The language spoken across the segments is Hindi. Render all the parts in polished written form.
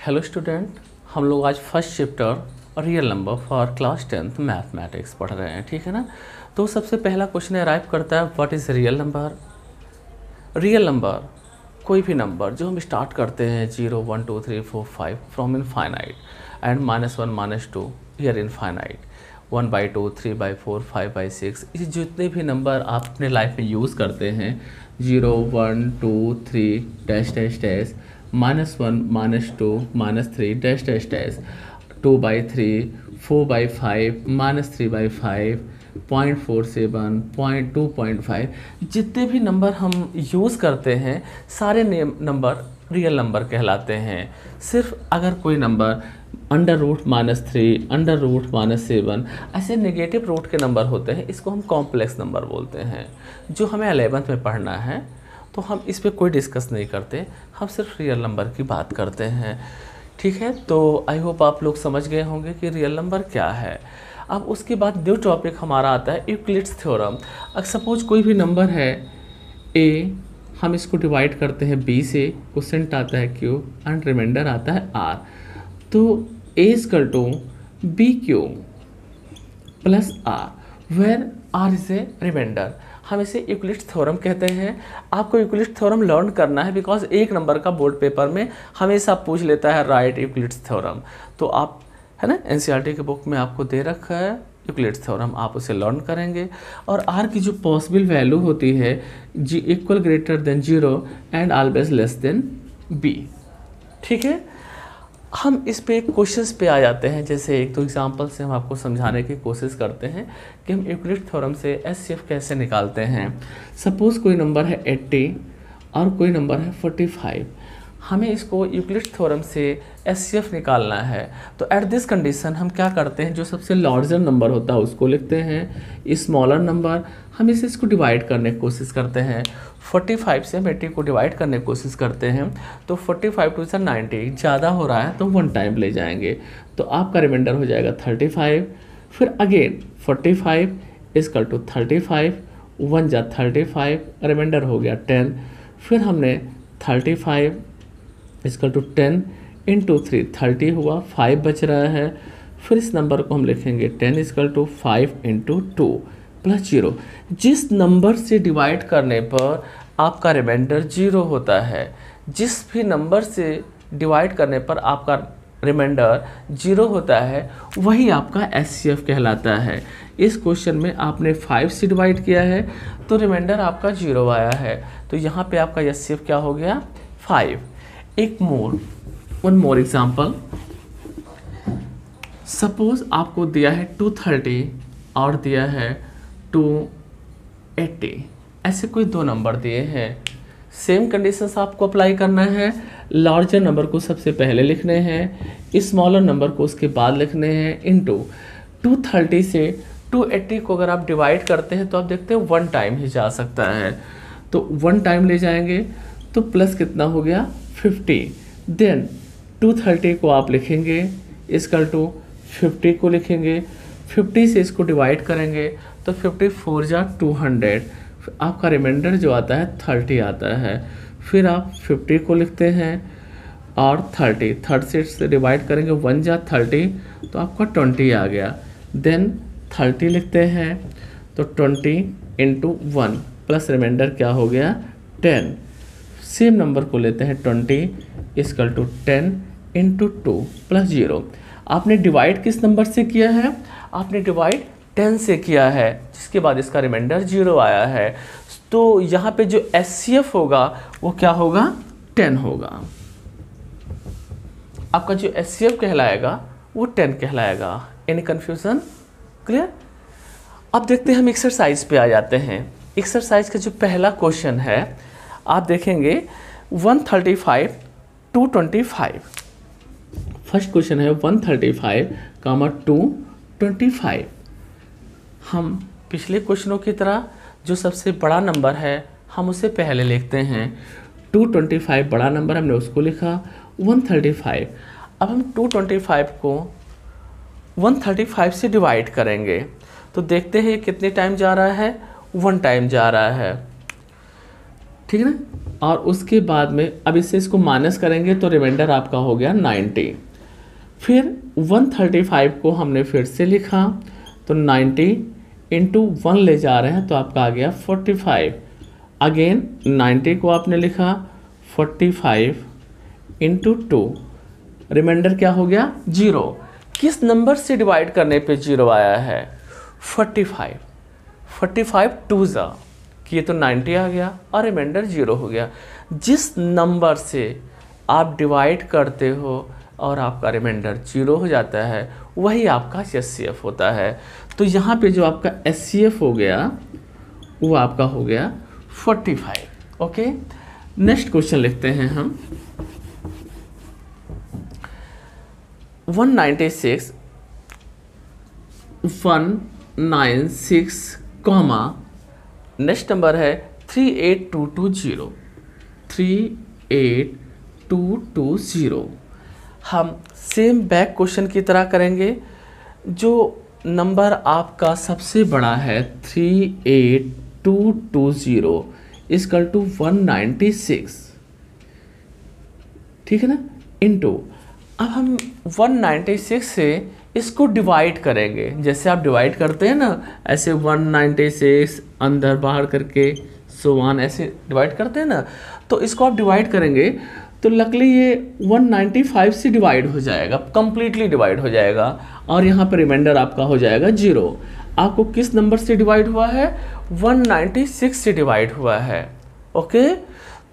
हेलो स्टूडेंट, हम लोग आज first chapter real number for class 10th mathematics पढ़ रहे हैं, ठीक है ना। तो सबसे पहला क्वेश्चन अराइव करता है, what is real number. Real number कोई भी नंबर जो हम स्टार्ट करते हैं 0 1 2 3 4 5 from infinite and -1 -2 here infinite 1/2 3/4 5/6, ये जितने भी नंबर आप अपने लाइफ में यूज़ करते हैं 0 1 2 3 dash dash dash -1 -2 -3 dash dash dash 2/3 4/5 -3/5 0.47 0.2.5, जितने भी नंबर हम यूज़ करते हैं सारे नंबर रियल नंबर कहलाते हैं। सिर्फ अगर कोई नंबर √-3 √-7 ऐसे नेगेटिव रूट के नंबर होते हैं, इसको हम कॉम्प्लेक्स नंबर बोलते हैं, जो हमें 11th में पढ़ना है। तो हम इस पर कोई डिस्कस नहीं करते, हम सिर्फ रियल नंबर की बात करते हैं, ठीक है। तो आई होप आप लोग समझ गए होंगे कि रियल नंबर क्या है। अब उसके बाद न्यू टॉपिक हमारा आता है यूक्लिड्स थ्योरम। अगर सपोज कोई भी नंबर है a, हम इसको डिवाइड करते हैं b से, क्वोशेंट आता है q एंड रिमाइंडर आता है r। तो a = bq plus r where r is a remainder, हम इसे यूक्लिड्स थ्योरम कहते हैं। आपको यूक्लिड्स थ्योरम लर्न करना है, बिकॉज एक नंबर का बोर्ड पेपर में हमेशा पूछ लेता है राइट यूक्लिड्स थ्योरम। तो आप है ना, एनसीईआरटी के बुक में आपको दे रखा है यूक्लिड्स थ्योरम, आप उसे लर्न करेंगे। और आर की जो पॉसिबल वैल्यू होती है g = 0 and always less than b, ठीक है। हम इस पे क्वेश्चंस पे आ जाते हैं, जैसे एक दो एग्जांपल से हम आपको समझाने की कोशिश करते हैं कि हम यूक्लिड थ्योरम से एचसीएफ कैसे निकालते हैं। सपोज़ कोई नंबर है 80 और कोई नंबर है 45, हमें इसको यूक्लिड थ्योरम से एचसीएफ निकालना है। तो एट दिस कंडीशन हम क्या करते हैं, जो सबसे लार्जर नंबर होता है उसको लिखते हैं, स्मॉलर नंबर हम इसको डिवाइड करने की कोशिश करते हैं। 45 से हम 80 को डिवाइड करने की कोशिश करते हैं, तो 45 2 90, ज़्यादा हो रहा है तो 1 टाइम ले जाएंगे, तो आपका रिमाइंडर हो जाएगा 35। फिर अगेन 45 = 35, 1 जा 35, रिमाइंडर हो गया 10। फिर हमने 35 = 10 × 3 30 हुआ, 5 बच रहा है। फिर इस नंबर को हम लिखेंगे 10 = 5 × 2 + 0। जिस नंबर से डिवाइड करने पर आपका रिमाइंडर 0 होता है, जिस भी नंबर से डिवाइड करने पर आपका रिमाइंडर 0 होता है, वही आपका एचसीएफ कहलाता है। इस क्वेश्चन में आपने 5 से डिवाइड किया है तो रिमाइंडर आपका 0 आया है, तो यहाँ पे आपका एचसीएफ क्या हो गया, 5। वन मोर एग्जाम्पल, सपोज आपको दिया है 230 और दिया है 280, ऐसे कोई दो नंबर दिए हैं। सेम कंडीशंस आपको अप्लाई करना है, लार्जर नंबर को सबसे पहले लिखने हैं, स्मॉलर नंबर को उसके बाद लिखने हैं, इनटू 230 से 280 को अगर आप डिवाइड करते हैं तो आप देखते हैं 1 टाइम ही जा सकता है, तो 1 टाइम ले जाएंगे, तो प्लस कितना हो गया 50। देन 230 को आप लिखेंगे = 50 को लिखेंगे, 50 से इसको डिवाइड करेंगे तो 54 जा 200, आपका रिमाइंडर जो आता है 30 आता है। फिर आप 50 को लिखते हैं और 30 से डिवाइड करेंगे, 1 जा 30, तो आपका 20 आ गया। देन 30 लिखते हैं तो 20 × 1 प्लस रिमाइंडर क्या हो गया 10। सेम नंबर को लेते हैं 20 = 10 × 2 + 0। आपने डिवाइड किस नंबर से किया है, आपने डिवाइड 10 से किया है, जिसके बाद इसका रिमाइंडर 0 आया है। तो यहाँ पे जो एचसीएफ होगा वो क्या होगा, 10 होगा। आपका जो एचसीएफ कहलाएगा वो 10 कहलाएगा। Any confusion, clear. अब देखते हैं, हम एक्सरसाइज पे आ जाते हैं। एक्सरसाइज का जो पहला क्वेश्चन है आप देखेंगे 135 225। फर्स्ट क्वेश्चन है 135, 225। हम पिछले क्वेश्चनों की तरह जो सबसे बड़ा नंबर है हम उसे पहले लिखते हैं। 225 बड़ा नंबर, हमने उसको लिखा। 135, अब हम 225 को 135 से डिवाइड करेंगे, तो देखते हैं कितने टाइम जा रहा है, 1 टाइम जा रहा है, ठीक है ना। और उसके बाद में अब इससे इसको माइनस करेंगे तो रिमाइंडर आपका हो गया 90। फिर 135 को हमने फिर से लिखा तो 90 इंटू 1 ले जा रहे हैं तो आपका आ गया 45। अगेन 90 को आपने लिखा 45 इंटू 2, रिमाइंडर क्या हो गया 0। किस नंबर से डिवाइड करने पे 0 आया है 45। 45 टू ज़ा कि ये तो 90 आ गया और रिमाइंडर 0 हो गया। जिस नंबर से आप डिवाइड करते हो और आपका रिमाइंडर 0 हो जाता है वही आपका SCF होता है। तो यहाँ पे जो आपका SCF हो गया वो आपका हो गया 45। ओके, नेक्स्ट क्वेश्चन लिखते हैं हम 196 196 कॉमा नेक्स्ट नंबर है 38220 38220। हम सेम बैक क्वेश्चन की तरह करेंगे। जो नंबर आपका सबसे बड़ा है 38220 इक्वल टू 196, ठीक है ना, इनटू अब हम 196 से इसको डिवाइड करेंगे। जैसे आप डिवाइड करते हैं ना ऐसे 196 अंदर बाहर करके सो वन ऐसे डिवाइड करते हैं ना, तो इसको आप डिवाइड करेंगे तो लकली ये 195 से डिवाइड हो जाएगा, कंप्लीटली डिवाइड हो जाएगा और यहाँ पर रिमाइंडर आपका हो जाएगा 0। आपको किस नंबर से डिवाइड हुआ है 196 से डिवाइड हुआ है। ओके,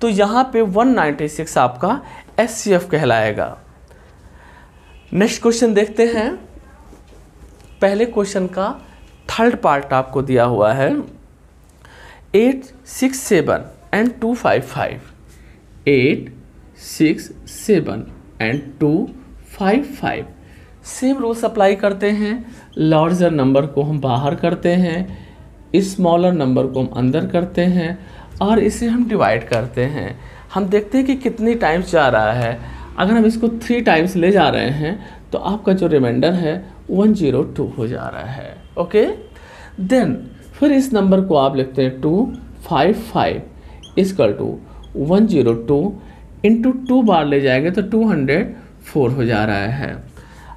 तो यहाँ पे 196 आपका SCF कहलाएगा। नेक्स्ट क्वेश्चन देखते हैं। पहले क्वेश्चन का थर्ड पार्ट आपको दिया हुआ है 867 and 255 867 and 255। Same rules apply करते हैं। लार्जर नंबर को हम बाहर करते हैं, स्मॉलर नंबर को हम अंदर करते हैं और इसे हम डिवाइड करते हैं। हम देखते हैं कि कितनी टाइम्स जा रहा है। अगर हम इसको 3 टाइम्स ले जा रहे हैं तो आपका जो रिमाइंडर है 102 हो जा रहा है। ओके, देन फिर इस नंबर को आप लिखते हैं 255 इक्वल टू 102 इंटू 2 बार ले जाएंगे तो 204 हो जा रहा है।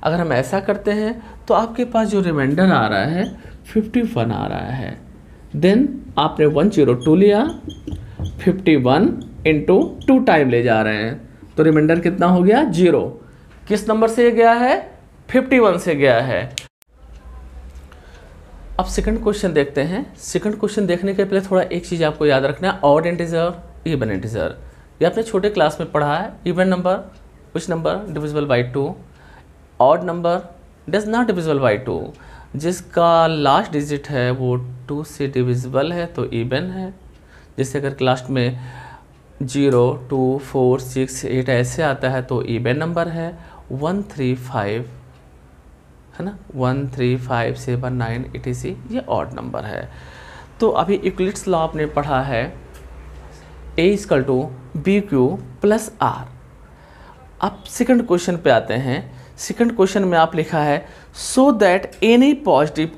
अगर हम ऐसा करते हैं तो आपके पास जो रिमाइंडर आ रहा है 51 आ रहा है। देन आपने 102 लिया, 51 इंटू 2 टाइम ले जा रहे हैं तो रिमाइंडर कितना हो गया 0। किस नंबर से गया है 51 से गया है। अब सेकंड क्वेश्चन देखते हैं। सेकंड क्वेश्चन देखने के पहले थोड़ा एक चीज़ आपको याद रखना है, ऑड इंटीजर इवन इंटीजर। ये आपने छोटे क्लास में पढ़ा है। Even number which number divisible by 2, odd number does not divisible by 2, जिसका लास्ट डिजिट है वो 2 से डिविजिबल है तो इवन है। जैसे अगर क्लास में 0, 2, 4, 6, 8 ऐसे आता है तो इवन नंबर है। 135 है ना, 135, 7, 9 etc ये ऑड नंबर है। तो अभी यूक्लिड्स लॉ आपने पढ़ा है A equal to BQ plus R। अब सेकंड क्वेश्चन पे आते हैं। सेकंड क्वेश्चन में आप लिखा है show that any positive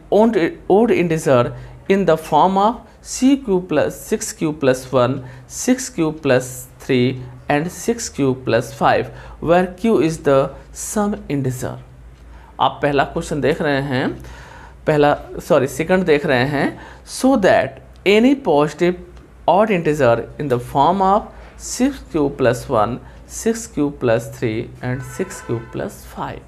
odd integer in the form of CQ plus 6Q plus 1, 6Q plus 3 and 6Q plus 5 where Q is the some integer. आप पहला क्वेश्चन देख रहे हैं, सेकंड देख रहे हैं। Show that any positive odd integer in the form of 6Q plus 1, 6Q plus 3 and 6Q plus 5।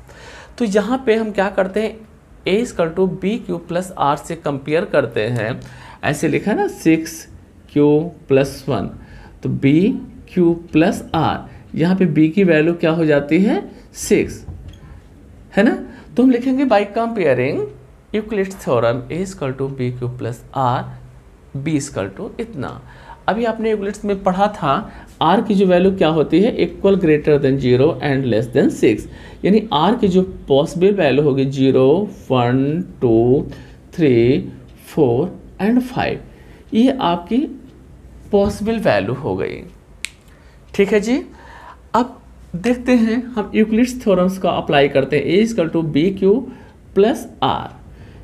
तो यहाँ पे हम क्या करते हैं A equal to BQ plus R से कंपेयर करते हैं। ऐसे लिखा है ना 6Q प्लस 1 तो BQ प्लस R, यहाँ पे B की वैल्यू क्या हो जाती है 6 है ना। तो हम लिखेंगे by comparing Euclid's theorem A equal to BQ plus R, B equal to इतना। अभी आपने यूक्लिड्स में पढ़ा था R की जो वैल्यू क्या होती है equal greater than 0 and less than 6, यानी R की जो पॉसिबल वैल्यू होगी 0, 1, 2, 3, 4 एंड 5, ये आपकी पॉसिबल वैल्यू हो गई। ठीक है जी। अब देखते हैं हम यूक्लिड्स थ्योरम्स का अप्लाई करते हैं। A equal to BQ plus R,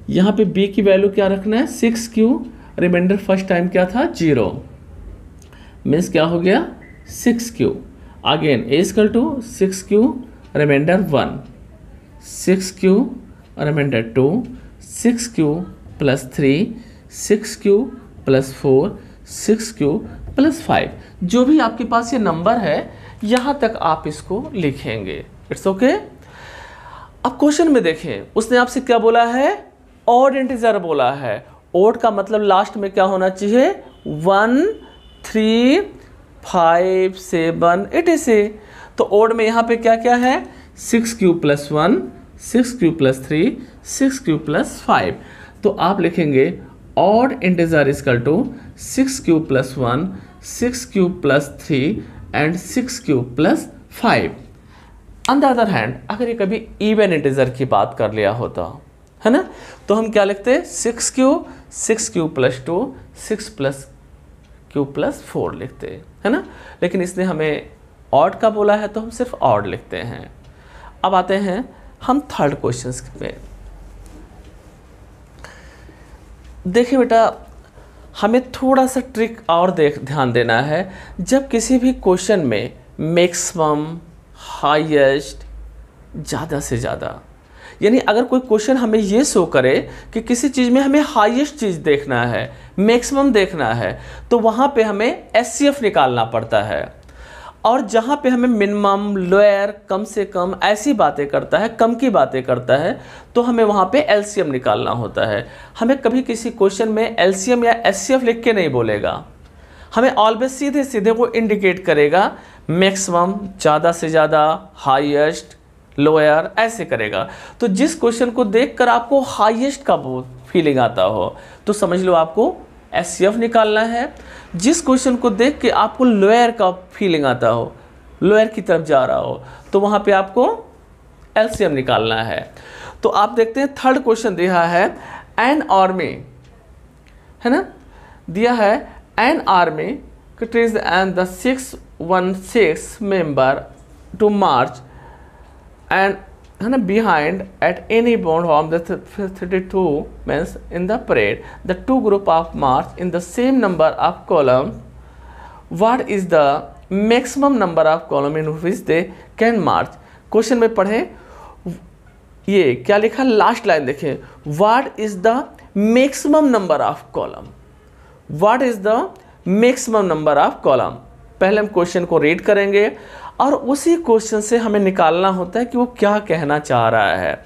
यहाँ पे B की वैल्यू क्या रखना है 6Q, रिमाइंडर फर्स्ट टाइम क्या था 0। मीन्स क्या हो गया 6q। Again a equal to 6q remainder 1, 6q remainder 2, 6q plus 3, 6q plus 4, 6q plus 5। जो भी आपके पास ये नंबर है यहाँ तक आप इसको लिखेंगे। It's okay. अब क्वेश्चन में देखें, उसने आपसे क्या बोला है, ऑड इंटीजर बोला है। ऑड का मतलब लास्ट में क्या होना चाहिए, 1, 3, 5, 7, 86। तो ऑड में यहाँ पे क्या क्या है, 6q plus 1, 6q plus 3, 6q plus 5। तो आप लिखेंगे odd integer equal to 6q plus 1, 6q plus 3 and 6q plus 5। On the other hand अगर ये कभी इवन इंटीजर की बात कर लिया होता है ना, तो हम क्या लिखते हैं, 6q plus 2, 6 plus q plus 4 लिखते हैं, है ना। लेकिन इसने हमें ऑड का बोला है तो हम सिर्फ ऑड लिखते हैं। अब आते हैं हम थर्ड क्वेश्चन पे। देखिए बेटा, हमें थोड़ा सा ट्रिक और ध्यान देना है। जब किसी भी क्वेश्चन में मैक्सिमम, हाईएस्ट, ज़्यादा से ज़्यादा, यानी अगर कोई क्वेश्चन हमें ये शो करे कि किसी चीज़ में हमें हाईएस्ट चीज़ देखना है, मैक्सिमम देखना है, तो वहाँ पे हमें एचसीएफ निकालना पड़ता है। और जहाँ पे हमें मिनिमम, लोअर, कम से कम ऐसी बातें करता है, कम की बातें करता है, तो हमें वहाँ पे एलसीएम निकालना होता है। हमें कभी किसी क्वेश्चन में एलसीएम या एचसीएफ लिख के नहीं बोलेगा, हमें ऑलवेज सीधे सीधे वो इंडिकेट करेगा, मैक्सिमम ज़्यादा से ज़्यादा, हाईएस्ट, लोअर, ऐसे करेगा। तो जिस क्वेश्चन को देखकर आपको हाईएस्ट का फीलिंग आता हो तो समझ लो आपको एचसीएफ निकालना है। जिस क्वेश्चन को देख के आपको लोअर का फीलिंग आता हो, लोअर की तरफ जा रहा हो, तो वहाँ पे आपको एलसीएम निकालना है। तो आप देखते हैं थर्ड क्वेश्चन दिया है, एन आर्मी, है ना, दिया है an army countries and the 616 member to march and, है ना, behind at any point from the 32 means in the parade the two group of march in the same number of columns. What is the maximum number of column in which they can march? Question में पढ़े, ये क्या लिखा, लास्ट लाइन देखें, What is the maximum number of column? What is the maximum number of column? पहले हम क्वेश्चन को रीड करेंगे और उसी क्वेश्चन से हमें निकालना होता है कि वो क्या कहना चाह रहा है।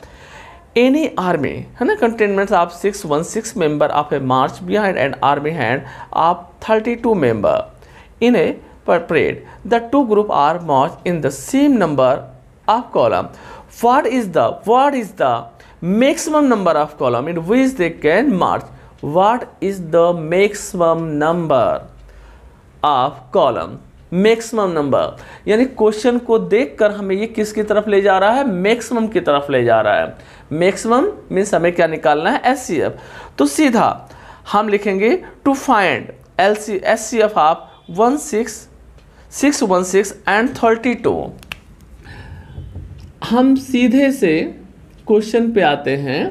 एनी आर्मी, है ना, contingent of 616 member of a march behind and army hand of 32 member in a parade the two group are march in the same number of column. What is the maximum number of column in which they can march? What is the maximum number of column? Maximum number, यानी क्वेश्चन को देखकर हमें ये किसकी तरफ ले जा रहा है, मैक्सिमम की तरफ ले जा रहा है। मैक्सिमम मीन्स हमें क्या निकालना है, एचसीएफ। तो सीधा हम लिखेंगे to find HCF of 616 and 32। हम सीधे से क्वेश्चन पे आते हैं।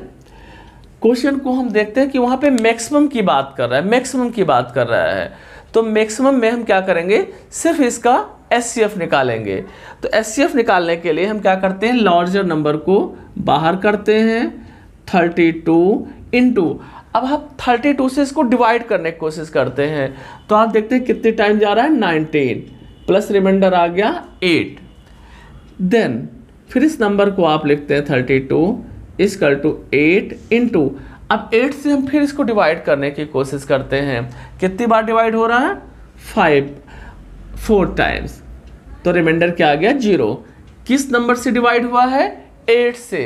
क्वेश्चन को हम देखते हैं कि वहाँ पे मैक्सिमम की बात कर रहा है, मैक्सिमम की बात कर रहा है। तो मैक्सिमम में हम क्या करेंगे, सिर्फ इसका एचसीएफ निकालेंगे। तो एचसीएफ निकालने के लिए हम क्या करते हैं, लार्जर नंबर को बाहर करते हैं, 32 इंटू, अब हम 32 से इसको डिवाइड करने की कोशिश करते हैं। तो आप देखते हैं कितने टाइम जा रहा है, 19 प्लस रिमाइंडर आ गया 8। देन फिर इस नंबर को आप लिखते हैं 32 इक्वल टू 8 इंटू, अब 8 से हम फिर इसको डिवाइड करने की कोशिश करते हैं। कितनी बार डिवाइड हो रहा है, 4 टाइम्स। तो रिमाइंडर क्या आ गया, 0। किस नंबर से डिवाइड हुआ है, 8 से।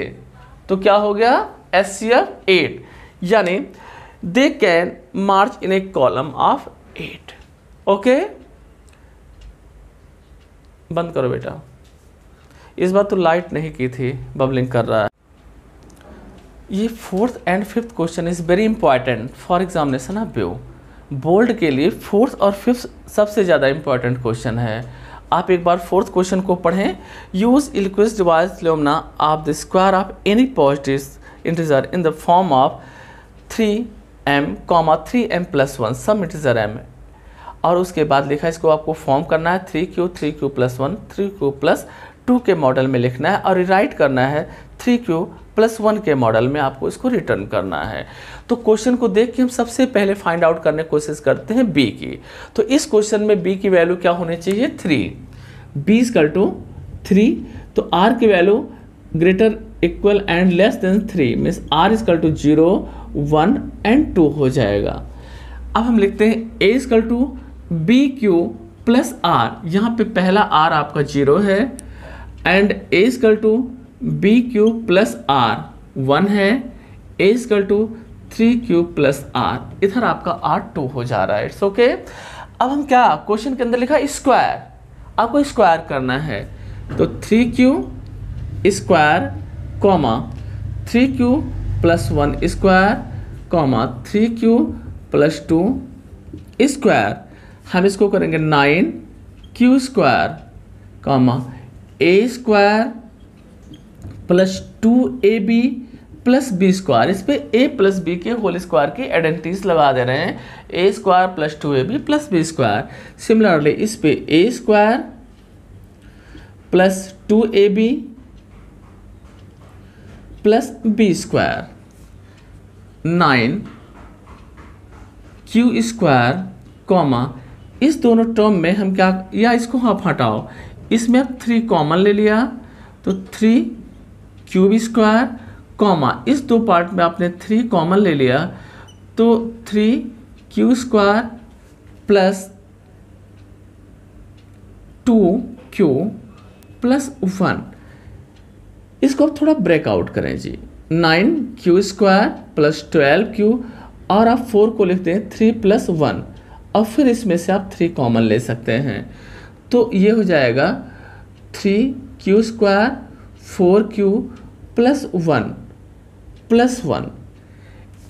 तो क्या हो गया, एचसीएफ 8, यानी दे can March in A column of 8। Okay, बंद करो बेटा, इस बार तो लाइट नहीं की थी, बबलिंग कर रहा है। ये 4th and 5th question is very important for examination of view. Bold के लिए 4th और 5th सबसे ज़्यादा इंपॉर्टेंट क्वेश्चन है। आप एक बार 4th क्वेश्चन को पढ़ें। Use Euclid's division lemma of the square of any positive integer in the form of 3m, 3m + 1 some integer m। और उसके बाद लिखा इसको आपको फॉर्म करना है 3Q 3Q+1 3Q+2 के मॉडल में लिखना है और रिराइट करना है 3Q+1 के मॉडल में आपको इसको रिटर्न करना है। तो क्वेश्चन को देख के हम सबसे पहले फाइंड आउट करने की कोशिश करते हैं बी की। तो इस क्वेश्चन में बी की वैल्यू क्या होनी चाहिए 3, b = 3, तो r की value greater equal and less than 3 means r = 0 1 and 2 हो जाएगा। अब हम लिखते हैं a = BQ+R, यहाँ पे पहला r आपका 0 है एंड a = BQ+R 1 है, a = 3Q+R, इधर आपका r 2 हो जा रहा है। It's okay. अब हम क्या क्वेश्चन के अंदर लिखा स्क्वायर, आपको स्क्वायर करना है तो 3Q square 3Q+1 square 3Q+2 square, हम इसको करेंगे 9Q square a square +2AB +B square. इस पे a + b के होल स्क्वायर की आइडेंटिटीज लगा दे रहे हैं, a square +2AB +B square. Similarly इस पे a square +2AB +B square 9Q square इस दोनों टर्म में हम क्या, या इसको आप हटाओ, इसमें आप 3 कॉमन ले लिया तो 3Q स्क्वायर इस दो पार्ट में आपने 3 कॉमन ले लिया तो 3Q स्क्वायर +2Q+1। इसको आप थोड़ा ब्रेकआउट करें जी, 9Q स्क्वायर +12Q और आप 4 को लिखते हैं 3+1 और फिर इसमें से आप 3 कॉमन ले सकते हैं तो ये हो जाएगा 3Q स्क्वायर 4Q+1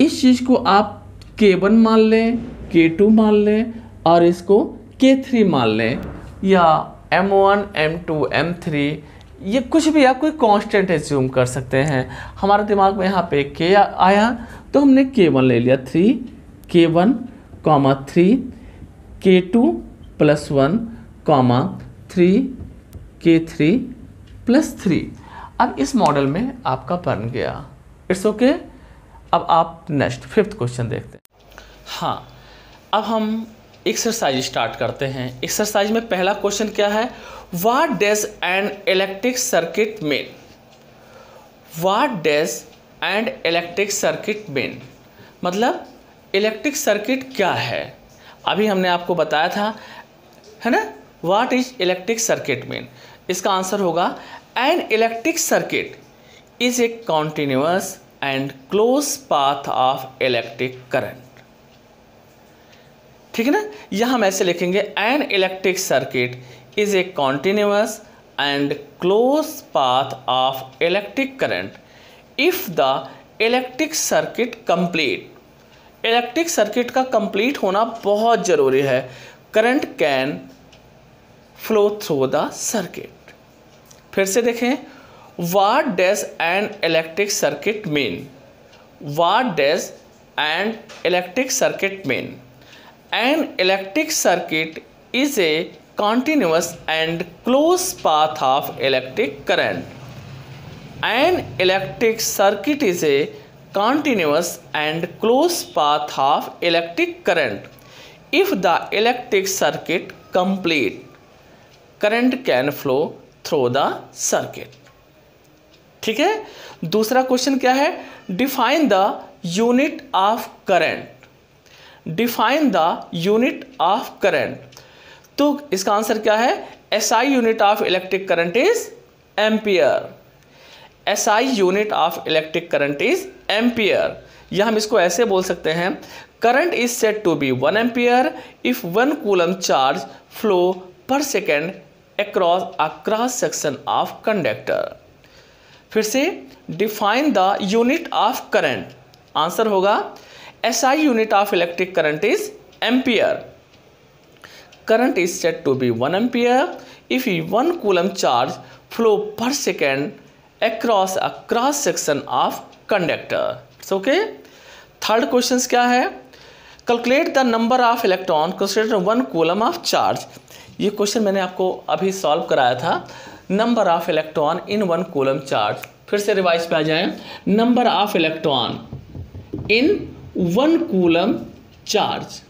इस चीज़ को आप K1 मान लें, K2 मान लें और इसको K3 मान लें, या M1 M2 M3 ये कुछ भी आप कोई कांस्टेंट एज्यूम कर सकते हैं। हमारे दिमाग में यहाँ पे K आया तो हमने K1 ले लिया 3K1 3 K2+1 3K3+3। अब इस मॉडल में आपका बन गया। It's okay. अब आप नेक्स्ट 5th क्वेश्चन देखते हैं। हाँ, अब हम एक्सरसाइज स्टार्ट करते हैं। एक्सरसाइज में पहला क्वेश्चन क्या है, what does an electric circuit mean. What does an electric circuit mean मतलब इलेक्ट्रिक सर्किट क्या है। अभी हमने आपको बताया था, है ना, what is electric circuit mean. इसका आंसर होगा an electric circuit is a continuous and close path of electric current. ठीक है ना, यह हम ऐसे लिखेंगे, an electric circuit is a continuous and close path of electric current if the electric circuit complete. Electric circuit का कंप्लीट होना बहुत ज़रूरी है। Current can flow through the circuit. फिर से देखें, what does an electric circuit mean. What does an electric circuit mean. An electric circuit is a continuous and close path of electric current. An electric circuit is a continuous and close path of electric current. If the electric circuit complete, current can flow through the circuit. ठीक है। दूसरा क्वेश्चन क्या है, define the unit of current. Define the unit of current, तो इसका आंसर क्या है, SI unit of electric current is ampere. SI unit of electric current is ampere, या हम इसको ऐसे बोल सकते हैं, current is said to be 1 ampere if 1 coulomb charge flow per second across a cross section of conductor. फिर से, define the unit of current, answer होगा SI unit of electric current is ampere. Current is said to be 1 ampere if 1 coulomb charge flow per second across a cross section of conductor. It's okay. Third question क्या है, calculate the number of electron consider 1 coulomb of charge. ये क्वेश्चन मैंने आपको अभी सॉल्व कराया था। Number of electron in 1 coulomb charge, फिर से रिवाइज पे आ जाए। Number of electron in 1 coulomb charge,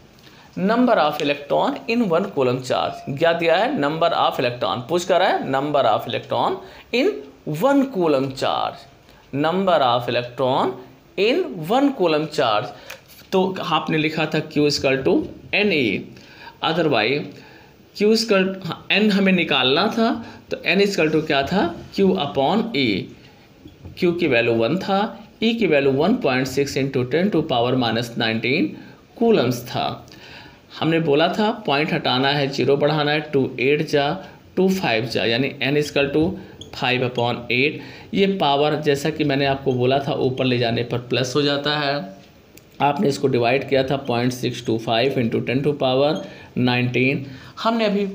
number of electron in 1 coulomb charge क्या दिया है, नंबर ऑफ इलेक्ट्रॉन पूछ कर रहा है, number of electron in 1 coulomb charge, number of electron in 1 coulomb charge. तो आपने लिखा था Q equal to Na, otherwise Q equal N हमें निकालना था, तो N इक्वल टू क्या था, Q अपॉन E। Q की वैल्यू 1 था, E की वैल्यू 1.6 इंटू 10⁻⁻19 कूलम्स था। हमने बोला था पॉइंट हटाना है, 0 बढ़ाना है, 2 8 जा 2 5 जा, यानी N इक्वल टू 5/8। ये पावर जैसा कि मैंने आपको बोला था ऊपर ले जाने पर प्लस हो जाता है। आपने इसको डिवाइड किया था 0.625 इंटू 10⁻19। हमने अभी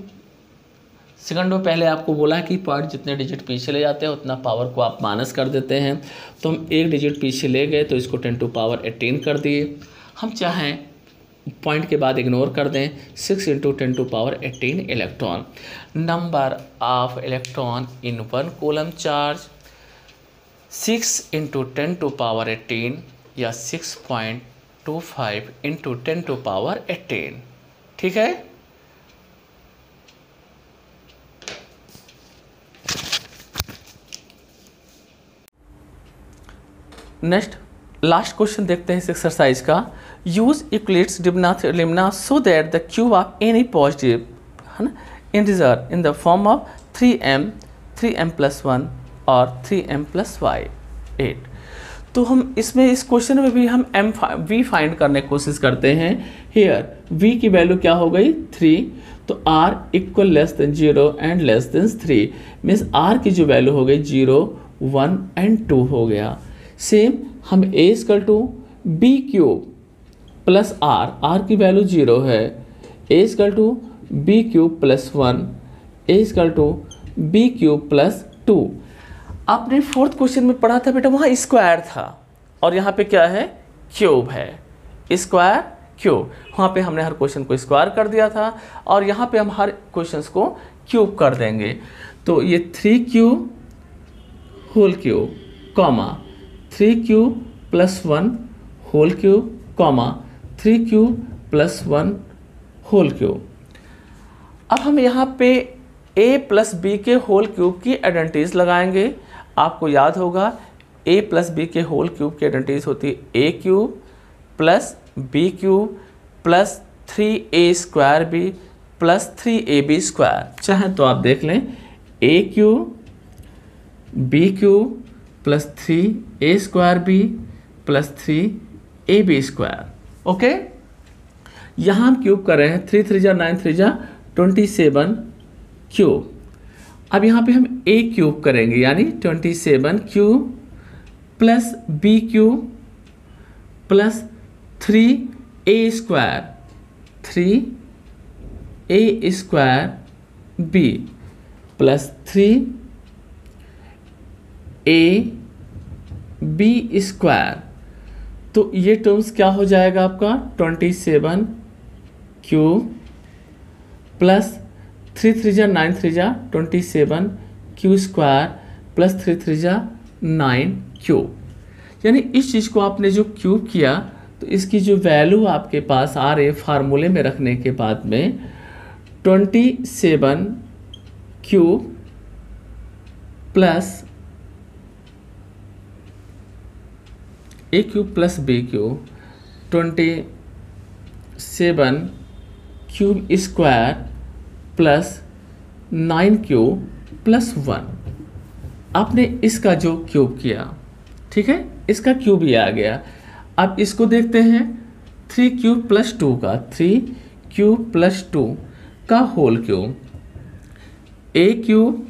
सेकंडों पहले आपको बोला कि पॉइंट जितने डिजिट पीछे ले जाते हैं उतना पावर को आप माइनस कर देते हैं। तो हम एक डिजिट पीछे ले गए तो इसको 10⁻18 कर दिए। हम चाहें पॉइंट के बाद इग्नोर कर दें, 6 into 10⁻18 electron. Number of electron in 1 coulomb charge 6 into 10⁻18 या 6.25 इंटू 10⁻18। ठीक है। नेक्स्ट लास्ट क्वेश्चन देखते हैं इस एक्सरसाइज का। Use Euclid's lemma so that the cube of any positive है ना integer in the form of 3m+1 और 3m+8। तो हम इसमें इस क्वेश्चन में भी हम v फाइंड करने की कोशिश करते हैं। हियर v की वैल्यू क्या हो गई 3, तो r equal less than 0 and less than 3 means r की जो वैल्यू हो गई 0 1 एंड 2 हो गया। सेम हम a equal to b cube plus r की वैल्यू 0 है, a equal to b cube plus 1, a equal to b cube plus 2। आपने फोर्थ क्वेश्चन में पढ़ा था बेटा, वहाँ स्क्वायर था और यहाँ पे क्या है क्यूब है, स्क्वायर क्यूब। वहाँ पे हमने हर क्वेश्चन को स्क्वायर कर दिया था और यहाँ पे हम हर क्वेश्चन को क्यूब कर देंगे। तो ये 3q whole cube comma 3q plus 1 whole cube comma 3q plus 1 whole cube. अब हम यहाँ पे a प्लस बी के होल क्यूब की आइडेंटिटीज लगाएंगे। आपको याद होगा a प्लस बी के होल क्यूब की आइडेंटिटीज होती है a cube plus b cube plus 3a² plus 3ab²। चाहे तो आप देख लें a cube b cube plus 3a² plus 3ab²। Okay, यहाँ हम क्यूब कर रहे हैं 3 3 जा 9 3 जा 27 क्यूब। अब यहाँ पे हम a क्यूब करेंगे यानी 27 cube plus b cube plus 3a² 3a² plus 3ab²। तो ये टर्म्स क्या हो जाएगा आपका 27 क्यूब प्लस 3 3 जा 9 3 जा 27 q² प्लस 3 3 जा 9 क्यूब। यानी इस चीज़ को आपने जो क्यूब किया तो इसकी जो वैल्यू आपके पास आ रही है फार्मूले में रखने के बाद में 27 cube plus a cube plus b cube 27 cube square plus 9 cube plus 1। आपने इसका जो क्यूब किया, ठीक है, इसका क्यूब ही आ गया। अब इसको देखते हैं 3 क्यूब प्लस 2 का, 3 क्यूब प्लस 2 का whole cube, a cube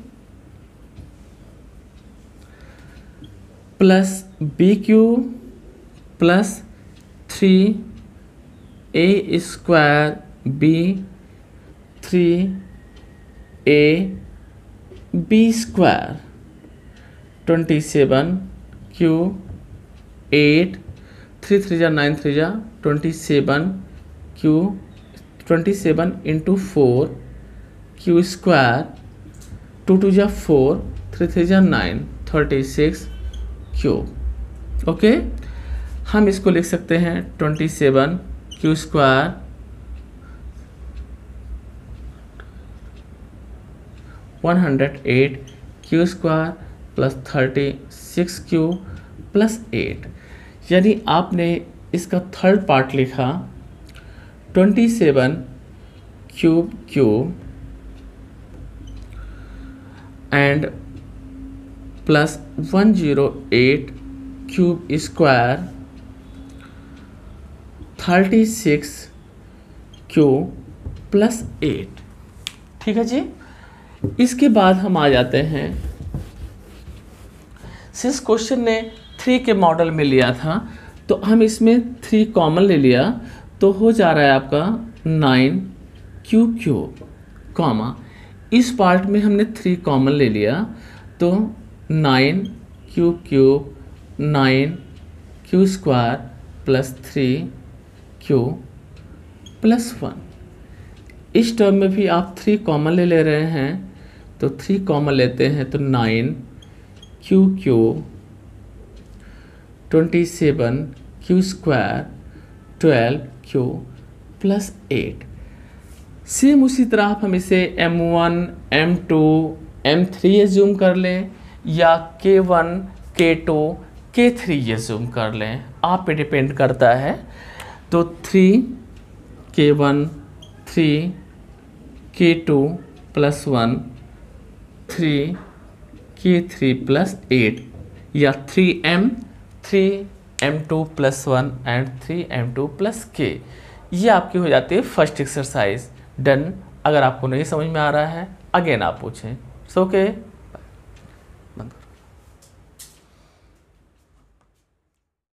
plus b cube plus 3a² b 3ab² 27 cube 8 3 3 जा 9 3 जा 27 क्यू 27 इंटू 4 क्यू स्क्वायर 2 2 जा 4 3 3 जा 9 36 क्यूब। ओके, हम इसको लिख सकते हैं 27 Q square 108 Q square plus 36 Q plus 8, यानी आपने इसका थर्ड पार्ट लिखा 27 cube cube and plus 108 cube square 36 cube plus 8। ठीक है जी। इसके बाद हम आ जाते हैं, सिंस क्वेश्चन ने 3 के मॉडल में लिया था तो हम इसमें 3 कॉमन ले लिया, तो हो जा रहा है आपका 9 क्यूब क्यूब कॉमा, इस पार्ट में हमने 3 कॉमन ले लिया तो 9 cube cube 9 Q square plus 3 Q plus 1। इस टर्म में भी आप 3 कॉमन ले रहे हैं तो 3 कॉमन लेते हैं तो 9 Q cube 27 Q square 12 Q plus 8। Same उसी तरह हम इसे M1 M2 M3 एज्यूम कर लें या K1 K2 K3 एज्यूम कर लें, आप पे डिपेंड करता है। तो 3 K1 3 K2 plus 1 3 K3 plus 8 या 3M2 plus 1 and 3M2 plus K। ये आपकी हो जाती है फर्स्ट एक्सरसाइज। डन। अगर आपको नहीं समझ में आ रहा है अगेन आप पूछें। ओके।